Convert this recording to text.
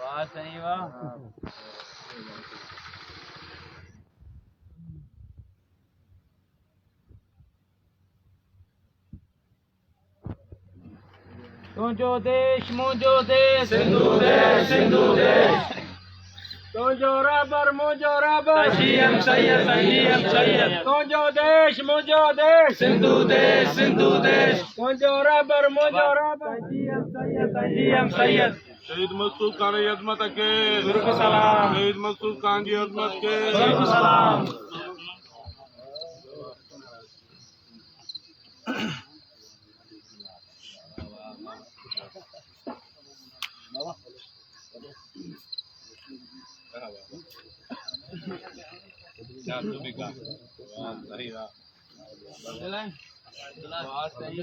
वाह सही वाह। तुझो देश मुझो देश सिंधु देश सिंधु देश तुझो रबर मुझो रबर तजीम सैयद तुझो देश मुझो देश सिंधु देश तुझो रबर मुझो रबर तजीम सैयद शहीद मसूद खान की अजमत के सलाम शहीद मसूद खान की अजमत के सलाम। सही